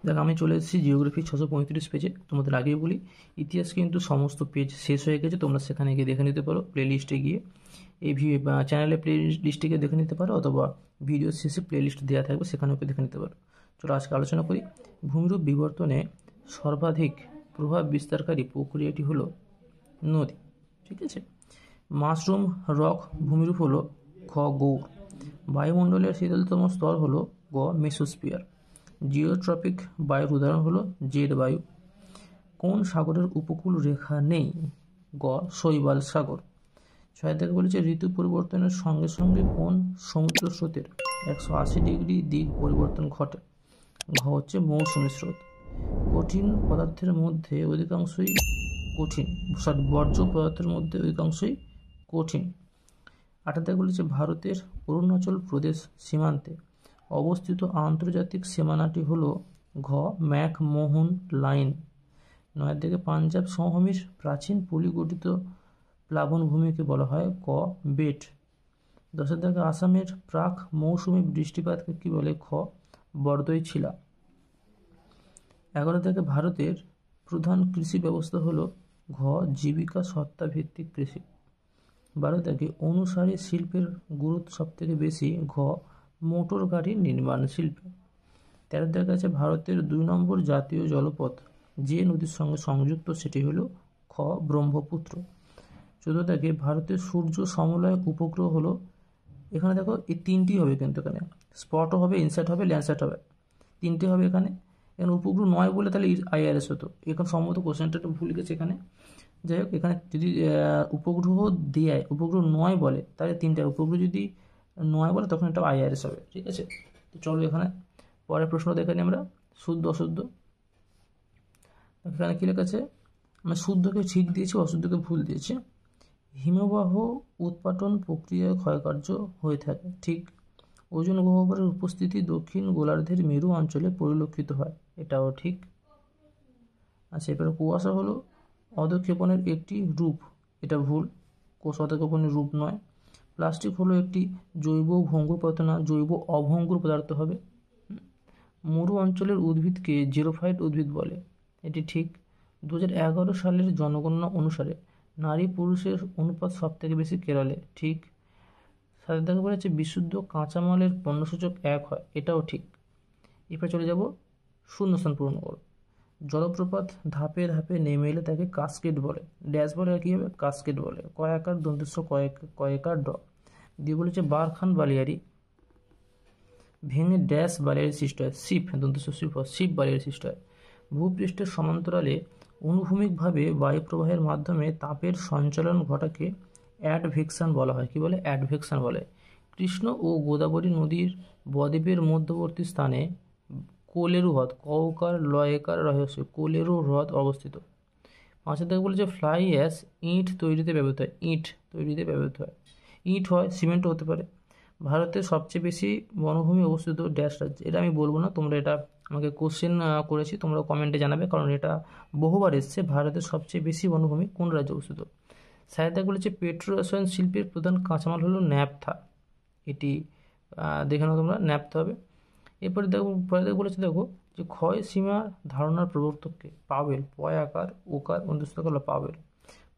দেখো আমি চলে এসেছি জিওগ্রাফি 635 পেজে। তোমাদের আগেই বলি ইতিহাস কিন্তু সমস্ত পেজ শেষ হয়ে গেছে, তোমরা সেখানে গিয়ে দেখে নিতে পারো, প্লে লিস্টে গিয়ে এই চ্যানেলে প্লে লিস্টে গিয়ে দেখে নিতে পারো, অথবা ভিডিও শেষে প্লে লিস্ট দেওয়া থাকবে, সেখানেও দেখে নিতে পারো। চলো আজকে আলোচনা করি। ভূমিরূপ বিবর্তনে সর্বাধিক প্রভাব বিস্তারকারী প্রক্রিয়াটি হলো নদী। ঠিক আছে। মাশরুম রক ভূমিরূপ হলো খ গৌর। বায়ুমণ্ডলের শীতলতম স্তর হলো গ মেসোস্ফিয়ার। জিওট্রপিক বায়ুর উদাহরণ হলো জেড বায়ু। কোন সাগরের উপকূল রেখা নেই? গ শৈবাল সাগর। 6 থেকে বলেছে ঋতু পরিবর্তনের সঙ্গে সঙ্গে কোন সমুদ্র স্রোতের 180 ডিগ্রি দিক পরিবর্তন ঘটে? ঘ হচ্ছে মৌসুমী স্রোত। কঠিন পদার্থের মধ্যে অধিকাংশই কঠিন, বর্জ্য পদার্থের মধ্যে অধিকাংশই কঠিন। 8 থেকে বলেছে ভারতের অরুণাচল প্রদেশ সীমান্তে অবস্থিত আন্তর্জাতিক সীমানাটি হল ঘ ম্যাকমোহন লাইন। 9 থেকে পাঞ্জাব সমভূমির প্রাচীন পলিগঠিত প্লাবনভূমিকে বলা হয় ক বেট। 10 থেকে আসামের প্রাক মৌসুমী বৃষ্টিপাতকে কি বলে? খ বরদই ছিলা। 11 থেকে ভারতের প্রধান কৃষি ব্যবস্থা হলো ঘ জীবিকা সত্তা ভিত্তিক কৃষি। 12 থেকে অনুসারী শিল্পের গুরুত্ব সবথেকে বেশি? ঘ মোটর গাড়ি নির্মাণ শিল্পে। 13 থেকে আছে ভারতের 2 নম্বর জাতীয় জলপথ যে নদীর সঙ্গে সংযুক্ত সেটি হলো খ ব্রহ্মপুত্র। 14 থেকে ভারতের সূর্য সমলয় উপগ্রহ হলো, এখানে দেখো এই তিনটি হবে, কিন্তু এখানে স্পটও হবে, ইনসাইট হবে, ল্যান্ডসাইট হবে, তিনটে হবে এখানে উপগ্রহ নয় বলে তাহলে IRS হতো। এখানে সম্ভবত কোশ্চেনটা একটু ভুল গেছে এখানে। যাই হোক, এখানে যদি উপগ্রহ দেয়, উপগ্রহ নয় বলে, তাহলে তিনটা উপগ্রহ যদি নয় বলে তখন এটা IRS হবে। ঠিক আছে, তো চলো এখানে পরের প্রশ্ন দেখে নিই আমরা। শুদ্ধ অশুদ্ধ। এখানে কী লেখা আছে? আমরা শুদ্ধকে ঠিক দিয়েছি, অশুদ্ধকে ভুল দিয়েছি। হিমবাহ উৎপাটন প্রক্রিয়ায় ক্ষয়কার্য হয়ে থাকে, ঠিক। ওজোন গহ্বরের উপস্থিতি দক্ষিণ গোলার্ধের মেরু অঞ্চলে পরিলক্ষিত হয়, এটাও ঠিক। আচ্ছা, এবারে কুয়াশা হলো অধঃক্ষেপণের একটি রূপ, এটা ভুল। কোষ অধঃক্ষেপণের রূপ নয়। প্লাস্টিক হলো একটি জৈব ভঙ্গুর পদার্থ, না, জৈব অভঙ্গুর পদার্থ হবে। মরু অঞ্চলের উদ্ভিদকে জেরোফাইট উদ্ভিদ বলে, এটি ঠিক। 2011 সালের জনগণনা অনুসারে নারী পুরুষের অনুপাত সব থেকে বেশি কেরলে, ঠিক। সাথে দেখা বলেছে বিশুদ্ধ কাঁচামালের পণ্যসূচক 1 হয়, এটাও ঠিক। এরপর চলে যাব শূন্যস্থান পূরণ করো। জলপ্রপাত ধাপে ধাপে নেমে এলে তাকে কাসকেড বলে, ড্যাশ বলে কী হবে? কাসকেড বলে। কয়াকার দন্তস্ব কয়েকার ড দিয়ে বলেছে বারখান বালিয়ারি ভেঙে ড্যাশ বালিয়ারি সৃষ্টি হয়, শিপ দন্তস্ব শিপ বালিয়ারি সৃষ্টি হয়। ভূপৃষ্ঠের সমান্তরালে অনুভূমিকভাবে বায়ুপ্রবাহের মাধ্যমে তাপের সঞ্চালন ঘটাকে অ্যাডভেকশন বলা হয়। কি বলে? অ্যাডভেকশন বলে। কৃষ্ণ ও গোদাবরী নদীর বদ্বীপের মধ্যবর্তী স্থানে কোলেরু হ্রদ, কৌকার লয়কার রহস্য, কোলেরু হ্রদ অবস্থিত। 5 থেকে বলেছে ফ্লাই অ্যাশ ইট তৈরিতে ব্যবহৃত হয়, ইট তৈরিতে ব্যবহৃত হয়। ইট হয়, সিমেন্টও হতে পারে। ভারতের সবচেয়ে বেশি বনভূমি অবস্থিত ড্যাশ রাজ্যে, এটা আমি বলবো না, তোমরা এটা আমাকে কোশ্চেন করেছি, তোমরা কমেন্টে জানাবে, কারণ এটা বহুবার এসছে। ভারতের সবচেয়ে বেশি বনভূমি কোন রাজ্যে অবস্থিত? সাহিত্যে বলেছে পেট্রো রসায়ন শিল্পের প্রধান কাঁচামাল হলো ন্যাপথা, এটি দেখে নাও তোমরা, ন্যাপথা হবে। এরপরে বলেছে দেখো যে ক্ষয় সীমা ধারণার প্রবর্তককে? পাওয়েল, পয়াকার ওকার অনুষ্ঠিত হলো পাওয়েল।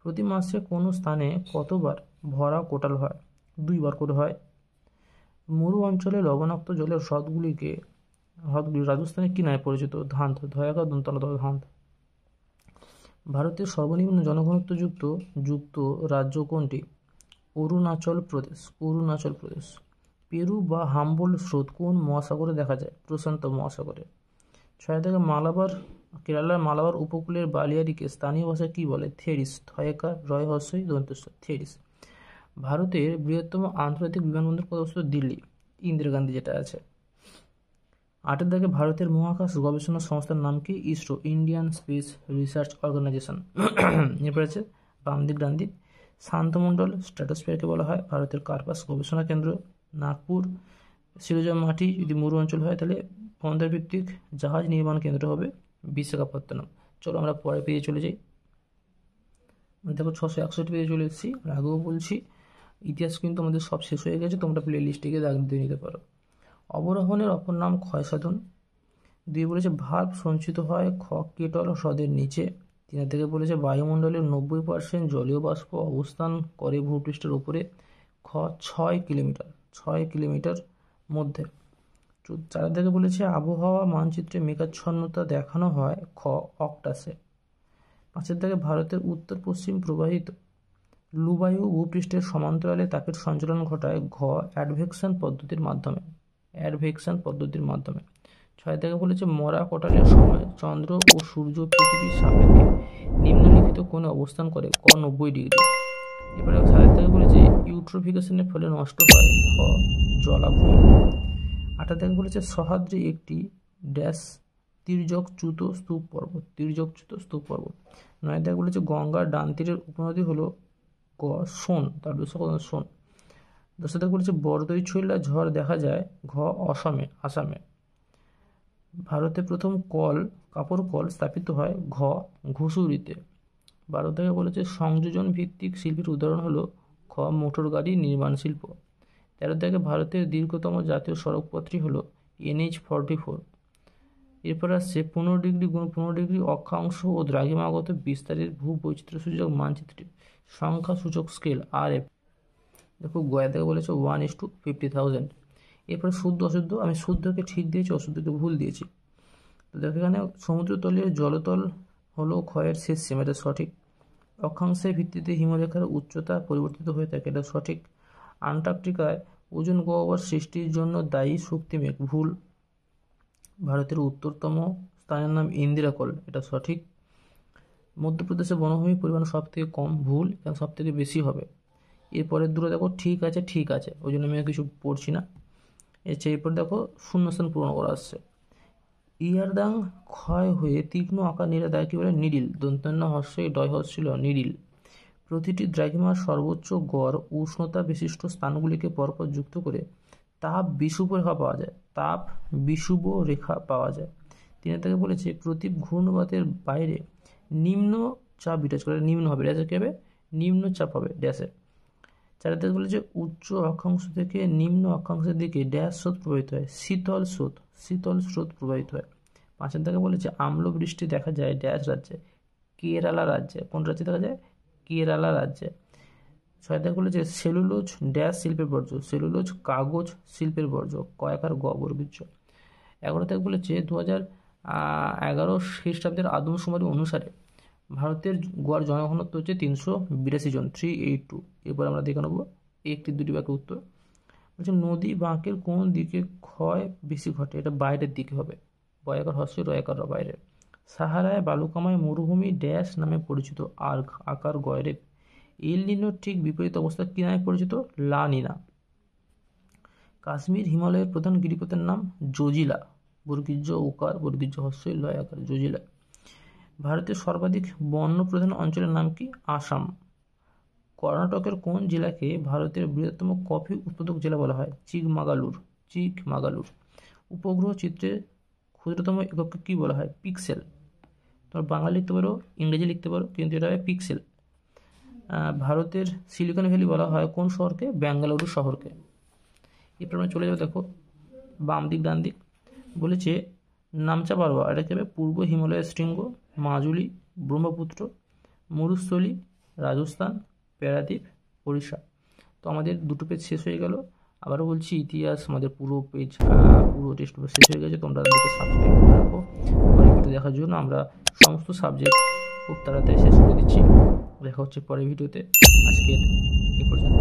প্রতি মাসে কোনো স্থানে কতবার ভরা কোটাল হয়? 2 বার করে হয়। মরু অঞ্চলে লবণাক্ত জলের হ্রদগুলি রাজস্থানে কি নামে পরিচিত? ধান্ত, ধয়াকার দন্তল ধান্ত। ভারতের সর্বনিম্ন জনঘনত্ব যুক্ত রাজ্য কোনটি? অরুণাচল প্রদেশ, অরুণাচল প্রদেশ। পেরু বা হাম্বোল্ট স্রোত কোন মহাসাগরে দেখা যায়? প্রশান্ত মহাসাগরে। 6 থেকে কেরালার মালাবার উপকূলের বালিয়ারিকে স্থানীয় ভাষায় কী বলে? থেরিস, থয়েকার রয় হর্ষই দন্তস্ব, থেরিস। ভারতের বৃহত্তম আন্তর্জাতিক বিমানবন্দর কোথায় অবস্থিত? দিল্লি, ইন্দিরা গান্ধী যেটা আছে। 8 থেকে ভারতের মহাকাশ গবেষণা সংস্থার নাম কি? ISRO, Indian space research organisation. এরপর আছে বাম দিক ডান দিক। শান্তমণ্ডল স্ট্র্যাটোস্ফিয়ারকে বলা হয় ভারতের কার্পাস গবেষণা কেন্দ্র। নাগপুর শিরোজা মাটি যদি মরু অঞ্চল হয় তাহলে বন্দর ভিত্তিক জাহাজ নির্মাণ কেন্দ্র হবে বিশাখাপত্তনম। চলো আমরা পরের পেজে চলে যাই। দেখো 661 পেজে চলে এসেছি। আগেও বলছি ইতিহাস কিন্তু আমাদের সব শেষ হয়ে গেছে, তোমরা প্লে লিস্টে গিয়ে দাগ দিয়ে নিতে পারো। অবরোহণের অপর নাম ক্ষয়সাধন। দুই বলেছে ভার্ব সঞ্চিত হয় খ কেটল হ্রদের নিচে। 3 থেকে বলেছে বায়ুমণ্ডলের 90% জলীয় বাষ্প অবস্থান করে ভূপৃষ্ঠের উপরে খ 6 কিলোমিটার মধ্যে। 4 থেকে বলেছে আবহাওয়া মানচিত্রে মেঘাচ্ছন্নতা দেখানো হয় খ অক্টাসে। 5 থেকে ভারতের উত্তর পশ্চিম প্রবাহিত লুবায়ু ভূপৃষ্ঠের সমান্তরালে তাপের সঞ্চালন ঘটায় ঘ অ্যাডভেকশন পদ্ধতির মাধ্যমে। 6 থেকে বলেছে মরা কোটালের সময় চন্দ্র ও সূর্য পৃথিবীর সাপেক্ষে নিম্নলিখিত কোণে অবস্থান করে ক 90 ডিগ্রি। এরপরে 7 থেকে বলেছে ইউট্রোফিকেশনের ফলে নষ্ট হয় খ জলাভূমি। 8 থেকে বলেছে সহ্যাদ্রি একটি ড্যাশ তির্যকচ্যুত স্তূপ পর্বত। 9 থেকে বলেছে গঙ্গার ডান তীরের উপনদী হলো ক সোন, তার সোন। 10 থেকে বলেছে বরদৈছৈলা ঝড় দেখা যায় ঘ আসামে। ভারতে প্রথম কাপড় কল স্থাপিত হয় ঘ ঘুষুরিতে। 12 থেকে বলেছে সংযোজন ভিত্তিক শিল্পের উদাহরণ হলো খ মোটর গাড়ি নির্মাণ শিল্প। 13 থেকে ভারতের দীর্ঘতম জাতীয় সড়কপথটি হলো NH-44। এরপর আসছে 15 ডিগ্রি × 15 ডিগ্রি অক্ষাংশ ও দ্রাঘিমাগত বিস্তারের ভূবৈচিত্র্যসূচক মানচিত্রটি সংখ্যাসূচক স্কেল RF। দেখো গয়া থেকে বলেছে 1:50,000। এরপরে শুদ্ধ অশুদ্ধ, আমি শুদ্ধকে ঠিক দিয়েছি, অশুদ্ধকে ভুল দিয়েছি। তো দেখো এখানে সমুদ্রতলের জলতল হলো ক্ষয়ের শেষ সীমা, এটা সঠিক। অক্ষাংশের ভিত্তিতে হিমরেখার উচ্চতা পরিবর্তিত হয়ে থাকে, এটা সঠিক। আন্টার্কটিকায় ওজোন গহ্বর সৃষ্টির জন্য দায়ী শক্তিমেঘ, ভুল। ভারতের উত্তরতম স্থানের নাম ইন্দিরাকল, এটা সঠিক। মধ্যপ্রদেশে বনভূমির পরিমাণ সব থেকে কম, ভুল, এখানে সব থেকে বেশি হবে। এরপরের দুটো দেখো ঠিক আছে, ওই জন্য আমি কিছু পড়ছি না। এরপর দেখো শূন্যস্থান পূরণ করা আসছে। ইয়ারদাং ক্ষয় হয়ে তীক্ষ্ণ আকার নিলে তাকে কি বলে নিডিল, দন্তন্য হর্ষই ডয় হচ্ছিল নিডিল। প্রতিটি দ্রাঘিমার সর্বোচ্চ গড় উষ্ণতা বিশিষ্ট স্থানগুলিকে পরপর যুক্ত করে তাপ বিষুব রেখা পাওয়া যায়। 3 থেকে বলেছে প্রতি ঘূর্ণবাতের বাইরে নিম্ন চাপ বিরাজ করে, নিম্ন হবে, ড্যাশে কি হবে, নিম্ন চাপ হবে, ড্যাশে। 4 থেকে বলেছে উচ্চ অক্ষাংশ থেকে নিম্ন অক্ষাংশের দিকে ড্যাশ স্রোত প্রবাহিত হয়, শীতল স্রোত প্রবাহিত হয়। 5 থেকে বলেছে আম্ল বৃষ্টি দেখা যায় ড্যাশ রাজ্যে, কেরালা রাজ্যে। কোন রাজ্যে দেখা যায়, কেরালা রাজ্যে। 6 থেকে বলেছে সেলুলোজ ড্যাশ শিল্পের বর্জ্য, সেলুলোজ কাগজ শিল্পের বর্জ্য, কয়েকার গ বর্গীয়। 11 থেকে বলেছে 2011 খ্রিস্টাব্দের আদমশুমারি অনুসারে ভারতের গড় জনঘনত্ব হচ্ছে 382 জন, 382। এরপর আমরা দেখে নেবো একটি দুটি বাক্যের উত্তর। বলছে নদী বাঁকের কোন দিকে ক্ষয় বেশি ঘটে, এটা বাইরের দিকে হবে, বয়াকার হস্যই রয়াকার বাইরে। সাহারায় বালুকাময় মরুভূমি ড্যাশ নামে পরিচিত, আর্ঘ আকার গয়রে। এল নিনোর ঠিক বিপরীত অবস্থা কি নামে পরিচিত, লা নিনা। কাশ্মীর হিমালয়ের প্রধান গিরিপথের নাম জজিলা, বর্গীজ ওকার বর্গীজ হস্যই লয় আকার, জজিলা। ভারতের সর্বাধিক বন্য প্রধান অঞ্চলের নাম কি, আসাম। কর্ণাটকের কোন জেলাকে ভারতের বৃহত্তম কফি উৎপাদক জেলা বলা হয়, চিকমাগালুর। উপগ্রহ চিত্রের ক্ষুদ্রতম এককে কি বলা হয়, পিক্সেল। তোমার বাংলা লিখতে পারো, ইংরেজি লিখতে পারো, কিন্তু এটা হয় পিক্সেল। ভারতের সিলিকন ভ্যালি বলা হয় কোন শহরকে, বেঙ্গালুরু শহরকে। এরপর আমরা চলে যাবো, দেখো বাম দিক ডান দিক। বলেছে নামচা পারোয়া, এটা কি হবে, পূর্ব হিমালয়ের শৃঙ্গ, মাজুলি, ব্রহ্মপুত্র, মরুস্থলী, রাজস্থান, প্যারাদ্বীপ, ওড়িশা। তো আমাদের দুটো পেজ শেষ হয়ে গেল। আবারও বলছি ইতিহাস আমাদের পুরো টেস্ট পেপার শেষ হয়ে গেছে, তোমরা দিকে সাবস্ক্রাইব করে রাখো পরের ভিডিও দেখার জন্য। আমরা সমস্ত সাবজেক্ট খুব তাড়াতাড়ি শেষ করে দিচ্ছি। দেখা হচ্ছে পরের ভিডিওতে। আজকের এই পর্যন্ত।